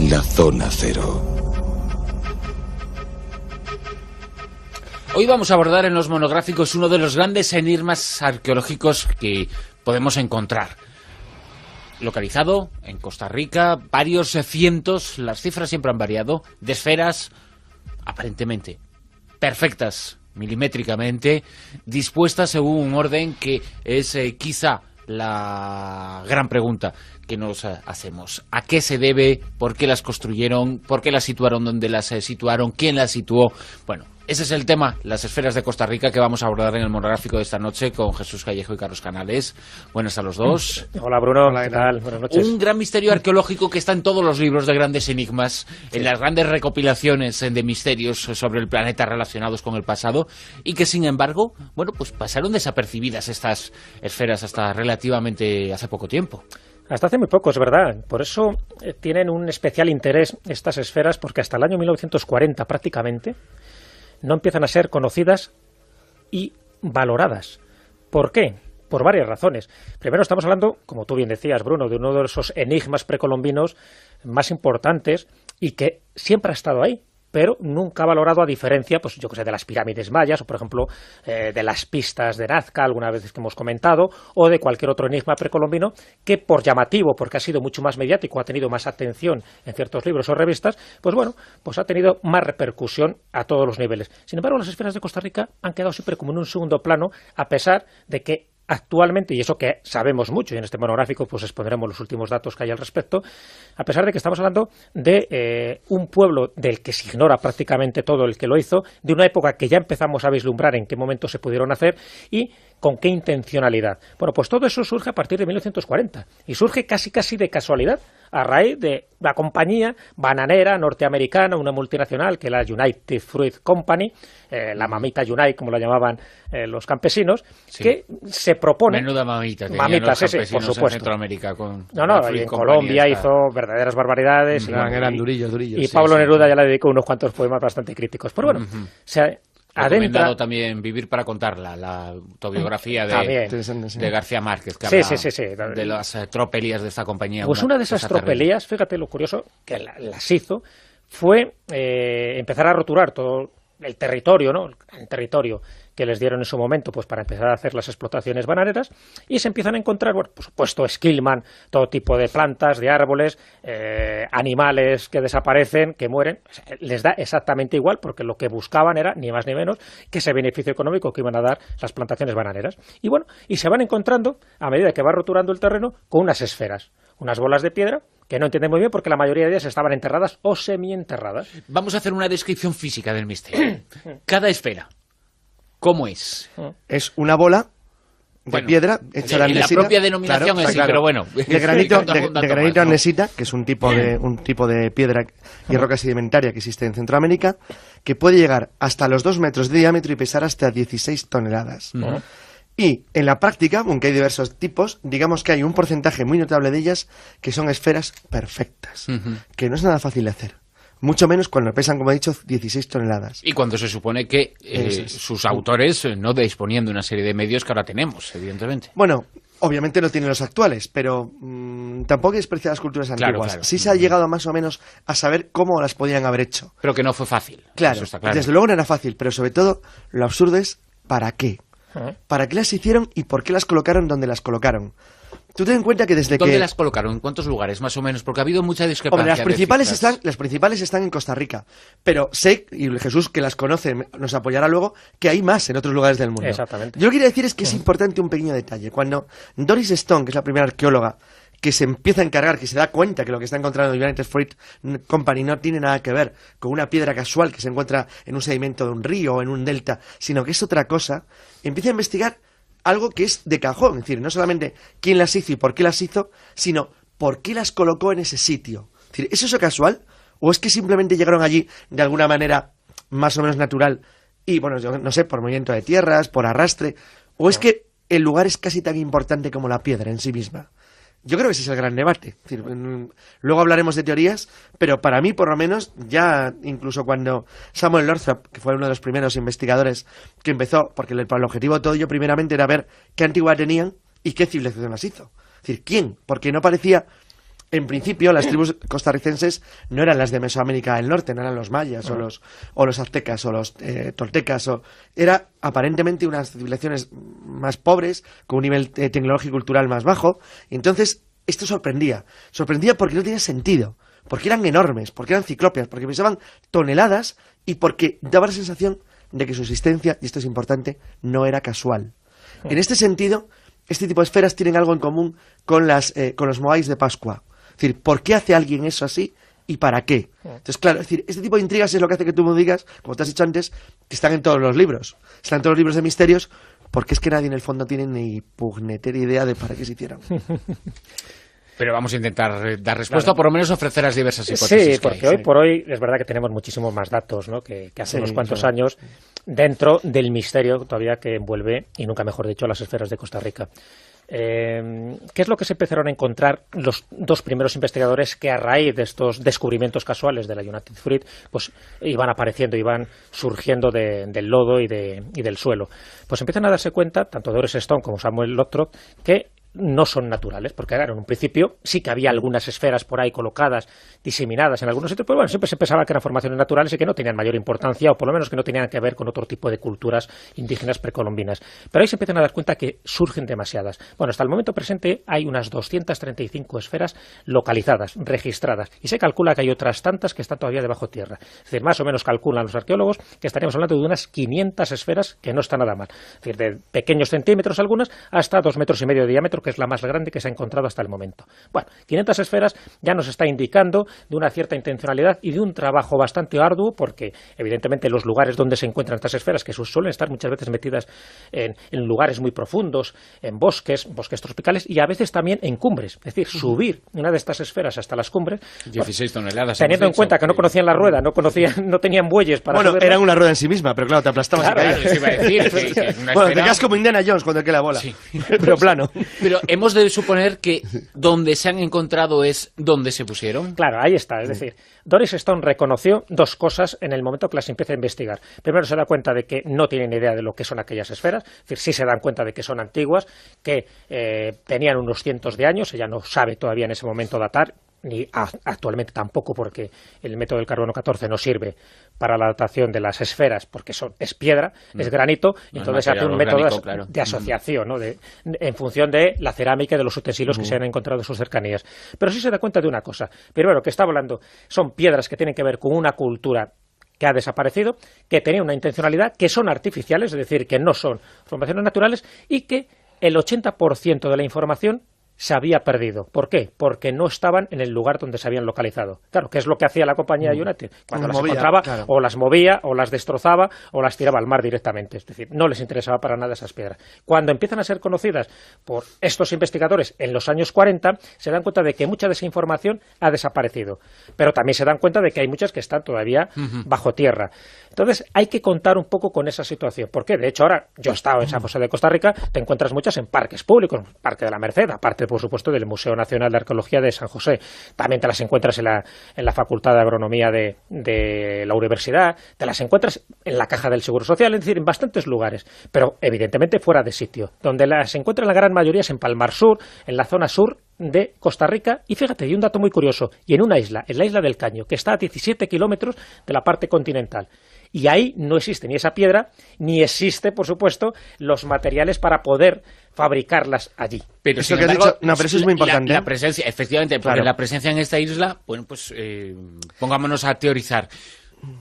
La Zona Cero. Hoy vamos a abordar en los monográficos uno de los grandes enigmas arqueológicos que podemos encontrar. Localizado en Costa Rica, varios cientos, las cifras siempre han variado, de esferas aparentemente perfectas, milimétricamente, dispuestas según un orden que es quizá la gran pregunta que nos hacemos. ¿A qué se debe? ¿Por qué las construyeron? ¿Por qué las situaron donde las situaron? ¿Quién las situó? Bueno, ese es el tema, las esferas de Costa Rica, que vamos a abordar en el monográfico de esta noche con Jesús Callejo y Carlos Canales. Buenas a los dos. Hola Bruno, hola, ¿qué tal? Buenas noches. Un gran misterio arqueológico que está en todos los libros de grandes enigmas, sí, en las grandes recopilaciones de misterios sobre el planeta relacionados con el pasado, y que sin embargo, bueno, pues pasaron desapercibidas estas esferas hasta relativamente hace poco tiempo. Hasta hace muy poco, es verdad. Por eso tienen un especial interés estas esferas, porque hasta el año 1940 prácticamente no empiezan a ser conocidas y valoradas. ¿Por qué? Por varias razones. Primero, estamos hablando, como tú bien decías, Bruno, de uno de esos enigmas precolombinos más importantes y que siempre ha estado ahí, pero nunca ha valorado, a diferencia, pues yo que sé, de las pirámides mayas, o por ejemplo, de las pistas de Nazca, alguna vez que hemos comentado, o de cualquier otro enigma precolombino, que por llamativo, porque ha sido mucho más mediático, ha tenido más atención en ciertos libros o revistas, pues bueno, pues ha tenido más repercusión a todos los niveles. Sin embargo, las esferas de Costa Rica han quedado siempre como en un segundo plano, a pesar de que actualmente, y eso que sabemos mucho, y en este monográfico pues expondremos los últimos datos que hay al respecto, a pesar de que estamos hablando de un pueblo del que se ignora prácticamente todo el que lo hizo, de una época que ya empezamos a vislumbrar en qué momento se pudieron hacer y con qué intencionalidad. Bueno, pues todo eso surge a partir de 1940 y surge casi de casualidad a raíz de la compañía bananera norteamericana, una multinacional que es la United Fruit Company, la mamita Unite, como la llamaban los campesinos, sí, que se propone... Menuda mamita, mamitas, los sí, por supuesto. En Centroamérica con y en Colombia hizo verdaderas barbaridades. Eran durillos. Y Pablo Neruda ya le dedicó unos cuantos poemas bastante críticos. Pero bueno, recomendado también Vivir para contarla, la autobiografía de García Márquez, que habla de las tropelías de esta compañía. Pues una de esas tropelías, fíjate lo curioso, que las hizo, fue empezar a roturar todo el territorio, ¿no? El territorio que les dieron en su momento, pues para empezar a hacer las explotaciones bananeras, y se empiezan a encontrar, bueno, por supuesto, esquilman, todo tipo de plantas, de árboles, animales que desaparecen, que mueren. Les da exactamente igual, porque lo que buscaban era, ni más ni menos, que ese beneficio económico que iban a dar las plantaciones bananeras. Y bueno, y se van encontrando, a medida que va roturando el terreno, con unas esferas, unas bolas de piedra, que no entienden muy bien porque la mayoría de ellas estaban enterradas o semienterradas. Vamos a hacer una descripción física del misterio. Cada esfera, ¿cómo es? Es una bola de piedra hecha de andesita. La propia denominación claro, es claro. Pero bueno. De granito andesita, que es un tipo de piedra y roca sedimentaria que existe en Centroamérica, que puede llegar hasta los 2 metros de diámetro y pesar hasta 16 toneladas. Y en la práctica, aunque hay diversos tipos, digamos que hay un porcentaje muy notable de ellas que son esferas perfectas, que no es nada fácil de hacer. Mucho menos cuando pesan, como he dicho, 16 toneladas. Y cuando se supone que sus autores no disponían de una serie de medios que ahora tenemos, evidentemente. Bueno, obviamente no tienen los actuales, pero tampoco hay despreciar las culturas antiguas. Claro. Sí se ha llegado más o menos a saber cómo las podían haber hecho. Pero que no fue fácil. Claro, eso está claro. Desde luego no era fácil, pero sobre todo lo absurdo es ¿para qué? ¿Para qué las hicieron y por qué las colocaron donde las colocaron? Tú ten en cuenta que desde ¿Dónde las colocaron? ¿En cuántos lugares, más o menos? Porque ha habido mucha discrepancia. Hombre, las principales están en Costa Rica, pero sé, y Jesús, que las conoce, nos apoyará luego, que hay más en otros lugares del mundo. Exactamente. Yo lo que quiero decir es que es importante un pequeño detalle. Cuando Doris Stone, que es la primera arqueóloga, que se empieza a encargar, que se da cuenta que lo que está encontrando en United Fruit Company no tiene nada que ver con una piedra casual que se encuentra en un sedimento de un río o en un delta, sino que es otra cosa, empieza a investigar algo que es de cajón, es decir, no solamente quién las hizo y por qué las hizo, sino por qué las colocó en ese sitio. Es decir, ¿es eso casual? ¿O es que simplemente llegaron allí de alguna manera más o menos natural y, bueno, yo no sé, por movimiento de tierras, por arrastre? ¿O es que el lugar es casi tan importante como la piedra en sí misma? Yo creo que ese es el gran debate. Es decir, luego hablaremos de teorías, pero para mí, por lo menos, ya incluso cuando Samuel Northrop, que fue uno de los primeros investigadores que empezó, porque el objetivo de todo ello primeramente era ver qué antigüedad tenían y qué civilización las hizo. Es decir, ¿quién? Porque no parecía En principio, las tribus costarricenses no eran las de Mesoamérica del Norte, no eran los mayas o los aztecas o los toltecas. Era aparentemente unas civilizaciones más pobres, con un nivel tecnológico y cultural más bajo. Y entonces, esto sorprendía. Sorprendía porque no tenía sentido. Porque eran enormes, porque eran ciclópeas, porque pesaban toneladas y porque daba la sensación de que su existencia, y esto es importante, no era casual. En este sentido, este tipo de esferas tienen algo en común con los moais de Pascua. Es decir, ¿por qué hace alguien eso así y para qué? Entonces, claro, es decir, este tipo de intrigas es lo que hace que tú me digas, como te has dicho antes, que están en todos los libros. Están en todos los libros de misterios, porque es que nadie en el fondo tiene ni pugnetera idea de para qué se hicieron. Pero vamos a intentar dar respuesta, o por lo menos ofrecer las diversas hipótesis. Sí, porque hoy por hoy es verdad que tenemos muchísimos más datos, ¿no? que hace unos cuantos años, dentro del misterio todavía que envuelve, y nunca mejor dicho, las esferas de Costa Rica. ¿Qué es lo que se empezaron a encontrar los dos primeros investigadores que a raíz de estos descubrimientos casuales de la United Fruit pues iban apareciendo, iban surgiendo del lodo y del suelo? Pues empiezan a darse cuenta, tanto Doris Stone como Samuel Lothrop, que no son naturales, porque claro, en un principio sí que había algunas esferas por ahí colocadas, diseminadas en algunos sitios, pero bueno, siempre se pensaba que eran formaciones naturales y que no tenían mayor importancia, o por lo menos que no tenían que ver con otro tipo de culturas indígenas precolombinas. Pero ahí se empiezan a dar cuenta que surgen demasiadas. Bueno, hasta el momento presente hay unas 235 esferas localizadas, registradas, y se calcula que hay otras tantas que están todavía debajo tierra. Es decir, más o menos calculan los arqueólogos que estaríamos hablando de unas 500 esferas, que no está nada mal. Es decir, de pequeños centímetros algunas hasta 2,5 metros de diámetro, que es la más grande que se ha encontrado hasta el momento. Bueno, 500 esferas ya nos está indicando de una cierta intencionalidad y de un trabajo bastante arduo, porque evidentemente los lugares donde se encuentran estas esferas, que suelen estar muchas veces metidas en lugares muy profundos, en bosques tropicales y a veces también en cumbres, es decir, subir una de estas esferas hasta las cumbres, 16 toneladas. Teniendo en cuenta que no conocían la rueda, no tenían bueyes para subirla. Eran una rueda en sí misma, pero claro, te aplastabas y caías. Claro, iba a decir que bueno, te quedas como Indiana Jones cuando queda la bola, sí. Pero plano. Pero hemos de suponer que donde se han encontrado es donde se pusieron. Claro, ahí está. Es decir, Doris Stone reconoció dos cosas en el momento que las empieza a investigar. Primero, se da cuenta de que no tienen idea de lo que son aquellas esferas. Es decir, sí se dan cuenta de que son antiguas, que tenían unos cientos de años. Ella no sabe todavía en ese momento datar, ni actualmente tampoco, porque el método del carbono 14 no sirve para la datación de las esferas, porque es piedra, es granito, y entonces se hace un método de asociación, ¿no? En función de la cerámica y de los utensilios que se han encontrado en sus cercanías. Pero sí se da cuenta de una cosa. Primero, que está hablando, son piedras que tienen que ver con una cultura que ha desaparecido, que tenía una intencionalidad, que son artificiales, es decir, que no son formaciones naturales, y que el 80% de la información se había perdido. ¿Por qué? Porque no estaban en el lugar donde se habían localizado. Claro, ¿qué es lo que hacía la compañía United? Cuando las encontraba, claro, o las movía, o las destrozaba, o las tiraba al mar directamente. Es decir, no les interesaba para nada esas piedras. Cuando empiezan a ser conocidas por estos investigadores en los años 40, se dan cuenta de que mucha de esa información ha desaparecido. Pero también se dan cuenta de que hay muchas que están todavía bajo tierra. Entonces, hay que contar un poco con esa situación. ¿Por qué? De hecho, ahora, yo he estado en San José de Costa Rica, te encuentras muchas en parques públicos, Parque de la Merced, aparte, por supuesto, del Museo Nacional de Arqueología de San José. También te las encuentras en la Facultad de Agronomía de la Universidad, te las encuentras en la Caja del Seguro Social, es decir, en bastantes lugares, pero evidentemente fuera de sitio. Donde las encuentran la gran mayoría es en Palmar Sur, en la zona sur de Costa Rica, y fíjate, y un dato muy curioso, y en una isla, en la isla del Caño, que está a 17 kilómetros de la parte continental. Y ahí no existe ni esa piedra, ni existe, por supuesto, los materiales para poder fabricarlas allí. Pero eso que has dicho, no, pero eso es muy importante. La presencia, efectivamente, porque claro, la presencia en esta isla, bueno, pues pongámonos a teorizar.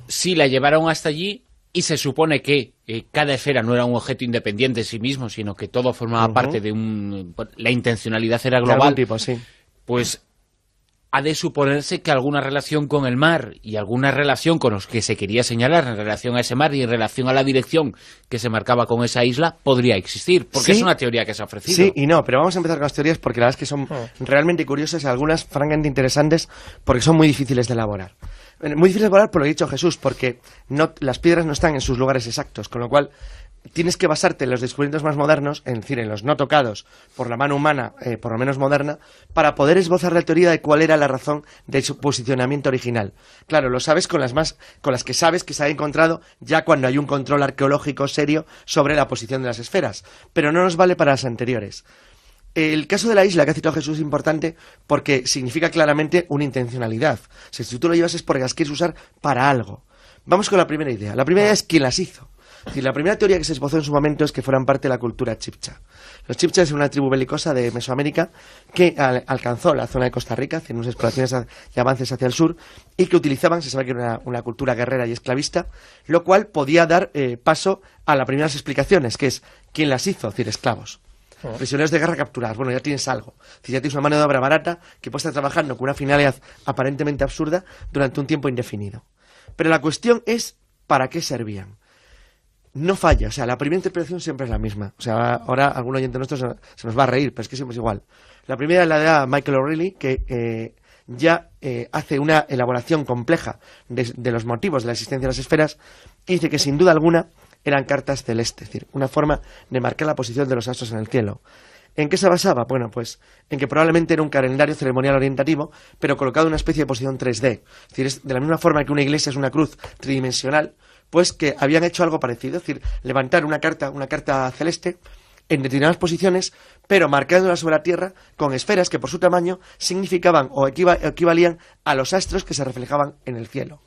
Si la llevaron hasta allí y se supone que cada esfera no era un objeto independiente en sí mismo, sino que todo formaba parte de la intencionalidad era global, de algún tipo, sí, pues ha de suponerse que alguna relación con el mar y alguna relación con los que se quería señalar en relación a ese mar y en relación a la dirección que se marcaba con esa isla podría existir, porque sí, es una teoría que se ha ofrecido. Sí y no, pero vamos a empezar con las teorías porque la verdad es que son realmente curiosas y algunas francamente interesantes porque son muy difíciles de elaborar. Muy difícil de elaborar por lo que ha dicho Jesús, porque las piedras no están en sus lugares exactos, con lo cual tienes que basarte en los descubrimientos más modernos, es decir, en los no tocados por la mano humana, por lo menos moderna, para poder esbozar la teoría de cuál era la razón de su posicionamiento original. Claro, lo sabes con las que sabes que se ha encontrado ya cuando hay un control arqueológico serio sobre la posición de las esferas, pero no nos vale para las anteriores. El caso de la isla que ha citado Jesús es importante porque significa claramente una intencionalidad. O sea, si tú lo llevas es porque las quieres usar para algo. Vamos con la primera idea. La primera idea es quién las hizo. Es decir, la primera teoría que se esbozó en su momento es que fueran parte de la cultura chibcha. Los chibchas es una tribu belicosa de Mesoamérica que alcanzó la zona de Costa Rica, haciendo unas exploraciones y avances hacia el sur, y que utilizaban, se sabe que era una cultura guerrera y esclavista, lo cual podía dar paso a las primeras explicaciones, que es quién las hizo, es decir, esclavos. Prisioneros de guerra capturados. Bueno, ya tienes algo. Es decir, ya tienes una mano de obra barata que puede estar trabajando con una finalidad aparentemente absurda durante un tiempo indefinido. Pero la cuestión es ¿para qué servían? No falla, o sea, la primera interpretación siempre es la misma. O sea, ahora algún oyente nuestro se nos va a reír, pero es que siempre es igual. La primera es la de Michael O'Reilly, que ya hace una elaboración compleja de los motivos de la existencia de las esferas y dice que sin duda alguna eran cartas celestes, es decir, una forma de marcar la posición de los astros en el cielo. ¿En qué se basaba? Bueno, pues en que probablemente era un calendario ceremonial orientativo, pero colocado en una especie de posición 3D. Es decir, es de la misma forma que una iglesia es una cruz tridimensional, pues que habían hecho algo parecido, es decir, levantar una carta celeste en determinadas posiciones, pero marcándola sobre la Tierra con esferas que por su tamaño significaban o equivalían a los astros que se reflejaban en el cielo.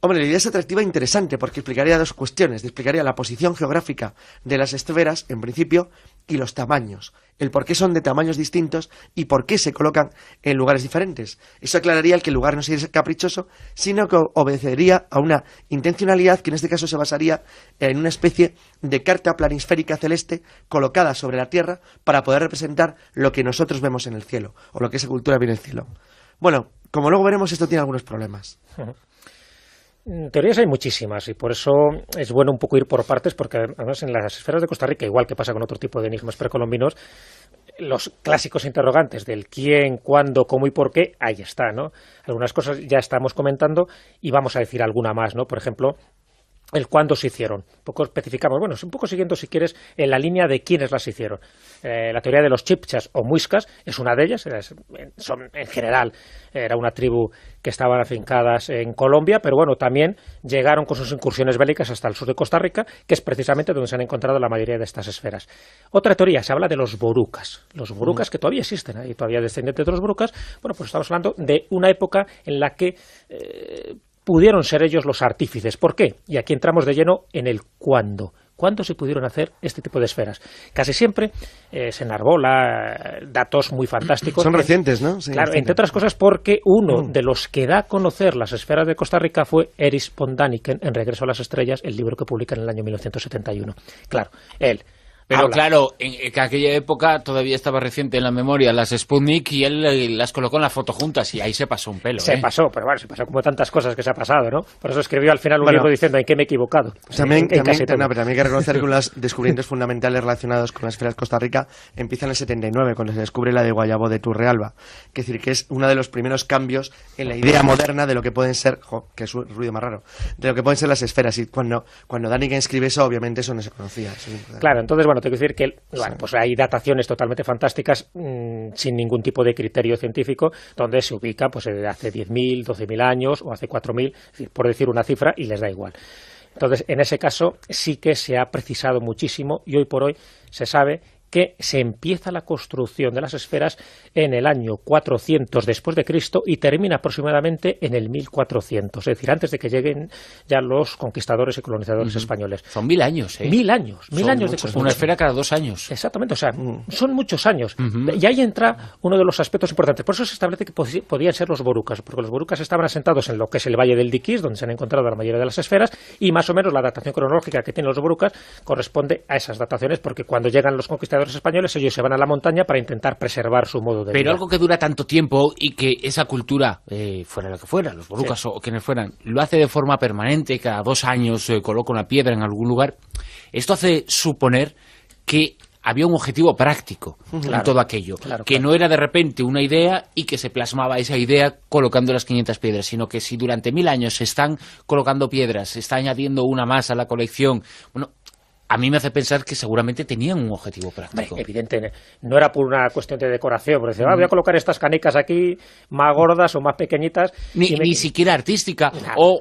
Hombre, la idea es atractiva e interesante porque explicaría dos cuestiones. Explicaría la posición geográfica de las esferas, en principio, y los tamaños. El por qué son de tamaños distintos y por qué se colocan en lugares diferentes. Eso aclararía que el lugar no sería caprichoso, sino que obedecería a una intencionalidad que en este caso se basaría en una especie de carta planisférica celeste colocada sobre la Tierra para poder representar lo que nosotros vemos en el cielo, o lo que esa cultura ve en el cielo. Bueno, como luego veremos, esto tiene algunos problemas. Teorías hay muchísimas y por eso es bueno un poco ir por partes, porque además en las esferas de Costa Rica, igual que pasa con otro tipo de enigmas precolombinos, los clásicos interrogantes del quién, cuándo, cómo y por qué, ahí está, ¿no? Algunas cosas ya estamos comentando y vamos a decir alguna más, ¿no? Por ejemplo, el cuándo se hicieron. Un poco especificamos, bueno, es un poco siguiendo, si quieres, en la línea de quiénes las hicieron. La teoría de los chibchas o muiscas es una de ellas. Son, en general, era una tribu que estaban afincadas en Colombia, pero bueno, también llegaron con sus incursiones bélicas hasta el sur de Costa Rica, que es precisamente donde se han encontrado la mayoría de estas esferas. Otra teoría, se habla de los borucas. Los borucas que todavía existen, y todavía descendientes de los borucas. Bueno, pues estamos hablando de una época en la que pudieron ser ellos los artífices. ¿Por qué? Y aquí entramos de lleno en el cuándo. ¿Cuándo se pudieron hacer este tipo de esferas? Casi siempre se enarbola datos muy fantásticos. Son recientes, ¿no? Sí, claro, entre otras cosas porque uno de los que da a conocer las esferas de Costa Rica fue Erich von Däniken en Regreso a las Estrellas, el libro que publica en el año 1971. Claro, él Pero habla. claro, en aquella época todavía estaba reciente en la memoria las Sputnik y él las colocó en la foto juntas y ahí se pasó un pelo. Se pasó, pero bueno, se pasó como tantas cosas que se ha pasado, ¿no? Por eso escribió al final un libro diciendo en qué me he equivocado. También hay que reconocer que los descubrimientos fundamentales relacionados con las esferas de Costa Rica empiezan en el 79, cuando se descubre la de Guayabo de Turrialba. Es decir, que es uno de los primeros cambios en la idea moderna de lo que pueden ser, que es un ruido más raro, de lo que pueden ser las esferas. Y cuando Däniken escribe eso, obviamente eso no se conocía. Claro, entonces, bueno, tengo que decir que pues hay dataciones totalmente fantásticas sin ningún tipo de criterio científico, donde se ubica pues hace 10.000, 12.000 años o hace 4.000, es decir, por decir una cifra, y les da igual. Entonces, en ese caso sí que se ha precisado muchísimo y hoy por hoy se sabe que se empieza la construcción de las esferas en el año 400 después de Cristo y termina aproximadamente en el 1400, es decir, antes de que lleguen ya los conquistadores y colonizadores españoles. Son 1000 años, ¿eh? 1000 años de construcción. Una esfera cada 2 años. Exactamente, o sea, son muchos años. Y ahí entra uno de los aspectos importantes. Por eso se establece que podían ser los borucas, porque los borucas estaban asentados en lo que es el Valle del Diquís, donde se han encontrado la mayoría de las esferas, y más o menos la datación cronológica que tienen los borucas corresponde a esas dataciones, porque cuando llegan los conquistadores españoles, ellos se van a la montaña para intentar preservar su modo de vida. Pero algo que dura tanto tiempo y que esa cultura, fuera lo que fuera, los borucas o quienes fueran, lo hace de forma permanente, cada 2 años coloca una piedra en algún lugar, esto hace suponer que había un objetivo práctico en todo aquello, que no era de repente una idea y que se plasmaba esa idea colocando las 500 piedras, sino que si durante 1000 años se están colocando piedras, se está añadiendo una más a la colección, bueno, a mí me hace pensar que seguramente tenían un objetivo práctico. Hombre, evidente, no era por una cuestión de decoración, porque decir, voy a colocar estas canicas aquí más gordas o más pequeñitas. Ni siquiera artística o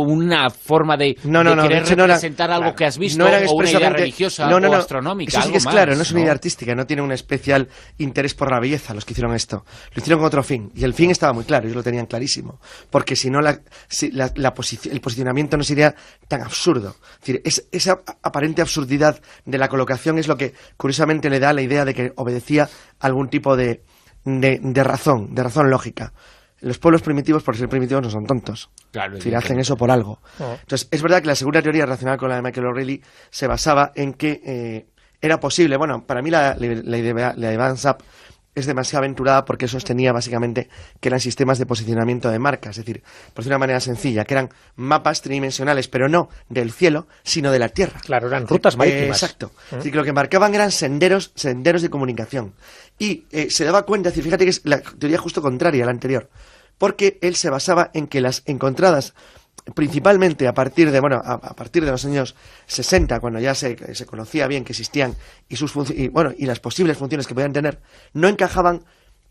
una forma de querer representar algo que has visto, o una idea religiosa o astronómica. Eso sí que es claro, no es una idea artística, no tiene un especial interés por la belleza los que hicieron esto. Lo hicieron con otro fin, y el fin estaba muy claro, ellos lo tenían clarísimo, porque si no el posicionamiento no sería tan absurdo. Es decir, esa aparente absurdidad de la colocación es lo que curiosamente le da la idea de que obedecía a algún tipo de razón lógica. Los pueblos primitivos, por ser primitivos, no son tontos. Claro, hacen eso por algo. Entonces, es verdad que la segunda teoría relacionada con la de Michael O'Reilly se basaba en que era posible. Bueno, para mí la de Van Zap es demasiado aventurada porque sostenía básicamente que eran sistemas de posicionamiento de marcas, es decir, por decir de una manera sencilla, que eran mapas tridimensionales, pero no del cielo, sino de la tierra. Claro, eran rutas marítimas. Exacto. Es decir, que lo que marcaban eran senderos de comunicación. Y se daba cuenta, es decir, fíjate que es la teoría justo contraria a la anterior, porque él se basaba en que las encontradas principalmente a partir de los años 60, cuando ya se conocía bien que existían y las posibles funciones que podían tener, no encajaban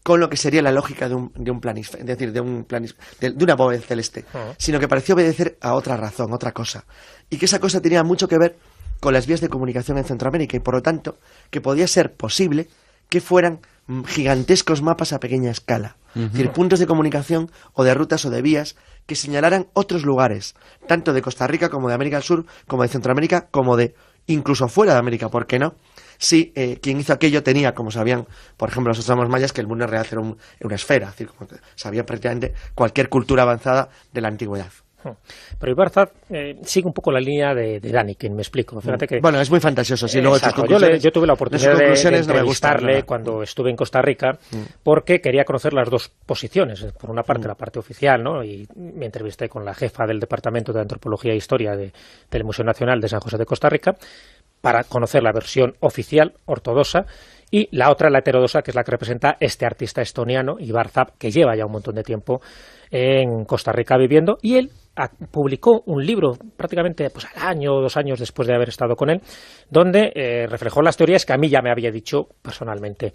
con lo que sería la lógica de un planisfero, es decir, de una bóveda celeste, sino que parecía obedecer a otra razón, otra cosa, y que esa cosa tenía mucho que ver con las vías de comunicación en Centroamérica, y por lo tanto que podía ser posible que fueran gigantescos mapas a pequeña escala, es decir, puntos de comunicación o de rutas o de vías que señalaran otros lugares, tanto de Costa Rica como de América del Sur, como de Centroamérica, como de incluso fuera de América, ¿por qué no? Si quien hizo aquello tenía, como sabían, por ejemplo, los astrónomos mayas, que el mundo en realidad era una esfera, es decir, como que sabía prácticamente cualquier cultura avanzada de la antigüedad. Pero Ibar Zap sigue un poco la línea de Daniken, me explico. Fíjate que, bueno, es muy fantasioso. Sí, luego yo tuve la oportunidad de entrevistarle cuando estuve en Costa Rica, porque quería conocer las dos posiciones. Por una parte, la parte oficial, ¿no? Y me entrevisté con la jefa del Departamento de Antropología e Historia del Museo Nacional de San José de Costa Rica, para conocer la versión oficial, ortodoxa, y la otra, la heterodoxa, que es la que representa este artista estoniano, Ibar Zap, que lleva ya un montón de tiempo en Costa Rica viviendo, y él publicó un libro prácticamente al año o 2 años después de haber estado con él, donde reflejó las teorías que a mí ya me había dicho personalmente.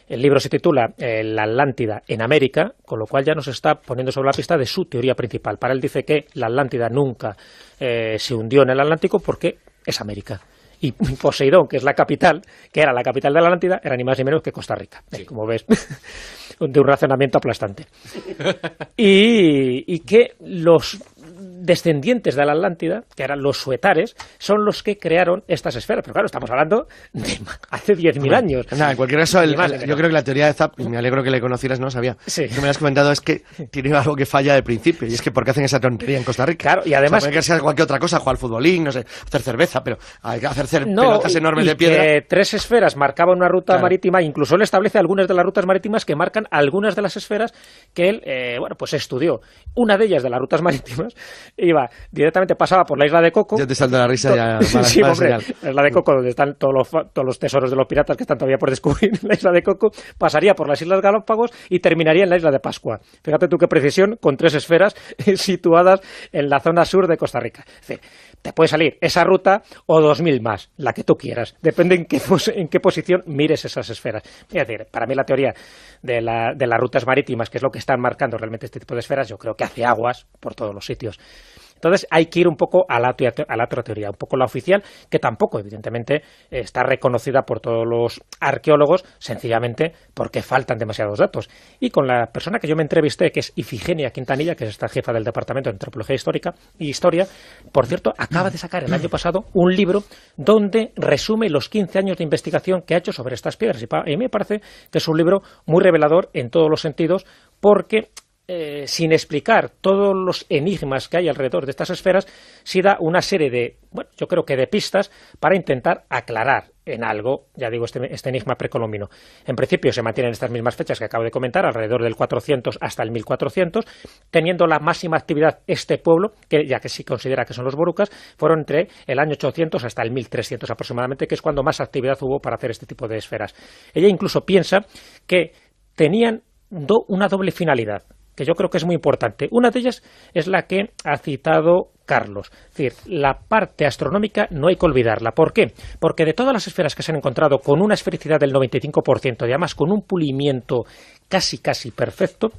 El libro se titula La Atlántida en América, con lo cual ya nos está poniendo sobre la pista de su teoría principal. Para él dice que la Atlántida nunca se hundió en el Atlántico porque es América. Y Poseidón, que era la capital de la Atlántida, era ni más ni menos que Costa Rica. Sí. Como ves, de un razonamiento aplastante. Y que los descendientes de la Atlántida, que eran los suetares, son los que crearon estas esferas. Pero claro, estamos hablando de hace 10.000 años. Nada, en cualquier caso, yo creo que la teoría de Zap, y me alegro que le conocieras, no lo sabía. Sí. Lo que me has comentado es que tiene algo que falla de principio, y es que ¿por qué hacen esa tontería en Costa Rica? Claro, y además... puede que sea cualquier otra cosa, jugar al futbolín, no sé, hacer cerveza, pero hay que hacer pelotas enormes de piedra. Que 3 esferas marcaban una ruta marítima, incluso él establece algunas de las rutas marítimas que marcan algunas de las esferas que él, estudió. Una de ellas, de las rutas marítimas, directamente pasaba por la isla de Coco. Ya te salta la risa ya. Sí, hombre, la isla de Coco, donde están todos los tesoros de los piratas que están todavía por descubrir. La isla de Coco pasaría por las Islas Galápagos y terminaría en la isla de Pascua. Fíjate tú qué precisión, con 3 esferas situadas en la zona sur de Costa Rica. Es decir, te puede salir esa ruta o 2.000 más, la que tú quieras. Depende en qué posición mires esas esferas. Es decir, para mí la teoría de las rutas marítimas, que es lo que están marcando realmente este tipo de esferas, yo creo que hace aguas por todos los sitios. Entonces hay que ir un poco a la otra teoría, un poco la oficial, que tampoco, evidentemente, está reconocida por todos los arqueólogos, sencillamente porque faltan demasiados datos. Y con la persona que yo me entrevisté, que es Ifigenia Quintanilla, que es esta jefa del Departamento de Antropología y Historia, por cierto, acaba de sacar el año pasado un libro donde resume los 15 años de investigación que ha hecho sobre estas piedras. Y me parece que es un libro muy revelador en todos los sentidos, porque... sin explicar todos los enigmas que hay alrededor de estas esferas, sí da una serie de, yo creo que de pistas para intentar aclarar en algo, ya digo, este enigma precolombino. En principio se mantienen estas mismas fechas que acabo de comentar, alrededor del 400 hasta el 1400, teniendo la máxima actividad este pueblo, que ya que se considera que son los borucas, fueron entre el año 800 hasta el 1300 aproximadamente, que es cuando más actividad hubo para hacer este tipo de esferas. Ella incluso piensa que tenían una doble finalidad. que yo creo que es muy importante. Una de ellas es la que ha citado Carlos. Es decir, la parte astronómica no hay que olvidarla. ¿Por qué? Porque de todas las esferas que se han encontrado con una esfericidad del 95% y además con un pulimiento casi perfecto,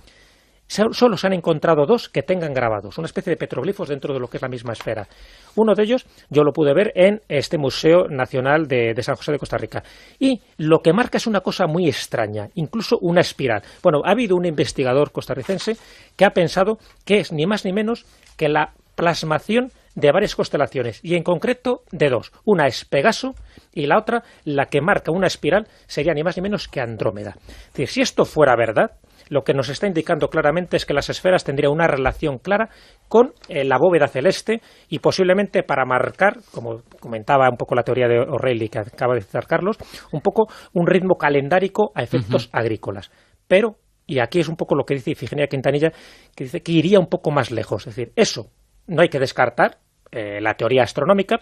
solo se han encontrado dos que tengan grabados, una especie de petroglifos dentro de lo que es la misma esfera. Uno de ellos yo lo pude ver en este Museo Nacional de San José de Costa Rica. Y lo que marca es una cosa muy extraña, incluso una espiral. Bueno, ha habido un investigador costarricense que ha pensado que es ni más ni menos que la plasmación de varias constelaciones, y en concreto de dos. Una es Pegaso y la otra, la que marca una espiral, sería ni más ni menos que Andrómeda. Es decir, si esto fuera verdad, lo que nos está indicando claramente es que las esferas tendrían una relación clara con la bóveda celeste y posiblemente para marcar, como comentaba un poco la teoría de O'Reilly que acaba de citar Carlos, un poco un ritmo calendárico a efectos agrícolas. Pero, y aquí es un poco lo que dice Ifigenia Quintanilla, que dice que iría un poco más lejos. Es decir, eso no hay que descartar, la teoría astronómica,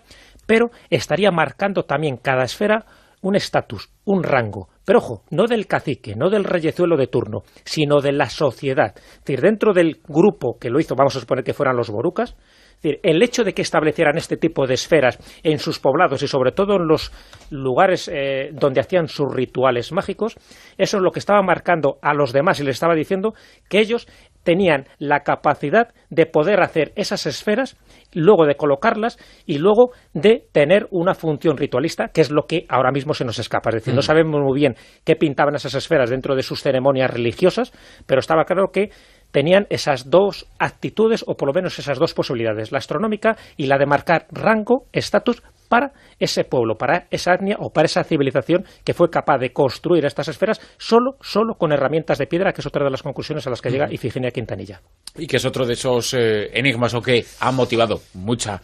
pero estaría marcando también cada esfera un estatus, un rango, pero ojo, no del cacique, no del reyezuelo de turno, sino de la sociedad. Es decir, dentro del grupo que lo hizo, vamos a suponer que fueran los borucas, es decir, el hecho de que establecieran este tipo de esferas en sus poblados y sobre todo en los lugares donde hacían sus rituales mágicos, eso es lo que estaba marcando a los demás y les estaba diciendo que ellos tenían la capacidad de poder hacer esas esferas, luego de colocarlas y luego de tener una función ritualista, que es lo que ahora mismo se nos escapa. Es decir, no sabemos muy bien qué pintaban esas esferas dentro de sus ceremonias religiosas, pero estaba claro que tenían esas dos actitudes, o por lo menos esas dos posibilidades, la astronómica y la de marcar rango, estatus, para ese pueblo, para esa etnia o para esa civilización que fue capaz de construir estas esferas solo con herramientas de piedra, que es otra de las conclusiones a las que llega Ifigenia Quintanilla. Y que es otro de esos enigmas o que ha motivado mucha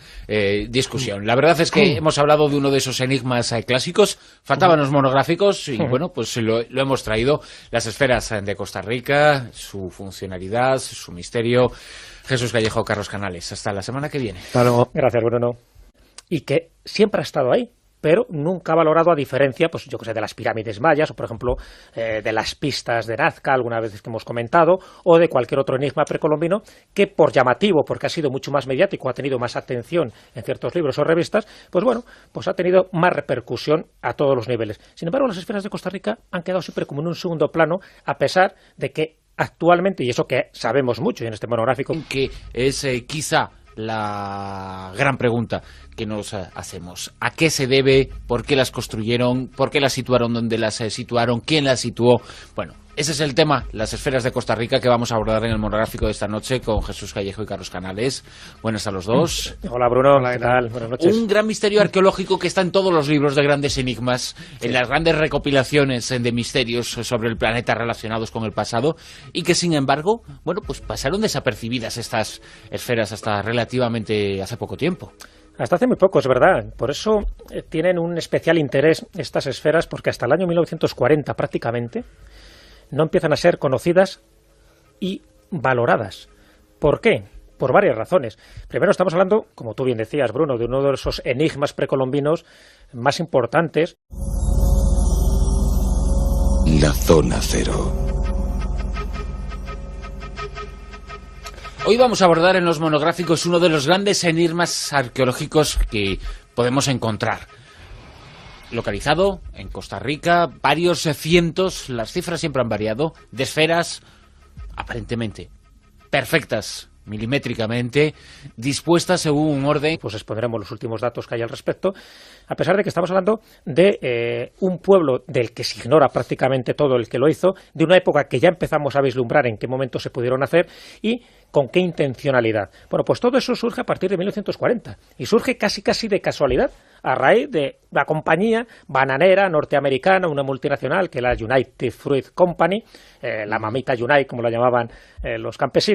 discusión. La verdad es que hemos hablado de uno de esos enigmas clásicos, faltaban los monográficos y bueno, pues lo hemos traído, las esferas de Costa Rica, su funcionalidad, su misterio. Jesús Callejo, Carlos Canales, hasta la semana que viene. Claro. Gracias, Bruno. Y que siempre ha estado ahí, pero nunca ha valorado, a diferencia, pues yo que sé, de las pirámides mayas, o por ejemplo, de las pistas de Nazca, algunas veces que hemos comentado, o de cualquier otro enigma precolombino, que por llamativo, porque ha sido mucho más mediático, ha tenido más atención en ciertos libros o revistas, pues bueno, pues ha tenido más repercusión a todos los niveles. Sin embargo, las esferas de Costa Rica han quedado siempre como en un segundo plano, a pesar de que actualmente, y eso que sabemos mucho y en este monográfico, que es quizá la gran pregunta que nos hacemos: ¿a qué se debe? ¿Por qué las construyeron? ¿Por qué las situaron donde las situaron? ¿Quién las situó? Bueno, ese es el tema, las esferas de Costa Rica, que vamos a abordar en el monográfico de esta noche con Jesús Callejo y Carlos Canales. Buenas a los dos. Hola, Bruno. Hola, ¿qué tal? Buenas noches. Un gran misterio arqueológico que está en todos los libros de grandes enigmas, en las grandes recopilaciones de misterios sobre el planeta relacionados con el pasado, y que sin embargo, bueno, pues pasaron desapercibidas estas esferas hasta relativamente hace poco tiempo. Hasta hace muy poco, es verdad. Por eso tienen un especial interés estas esferas, porque hasta el año 1940 prácticamente no empiezan a ser conocidas y valoradas. ¿Por qué? Por varias razones. Primero, estamos hablando, como tú bien decías, Bruno, de uno de esos enigmas precolombinos más importantes. La Zona Cero. Hoy vamos a abordar en los monográficos uno de los grandes enigmas arqueológicos que podemos encontrar. Localizado en Costa Rica, varios cientos, las cifras siempre han variado, de esferas aparentemente perfectas, milimétricamente, dispuestas según un orden. Pues expondremos los últimos datos que hay al respecto, a pesar de que estamos hablando de un pueblo del que se ignora prácticamente todo el que lo hizo, de una época que ya empezamos a vislumbrar en qué momento se pudieron hacer y con qué intencionalidad. Bueno, pues todo eso surge a partir de 1940 y surge casi de casualidad, a raíz de la compañía bananera norteamericana, una multinacional que es la United Fruit Company, la mamita Unite, como la llamaban los campesinos.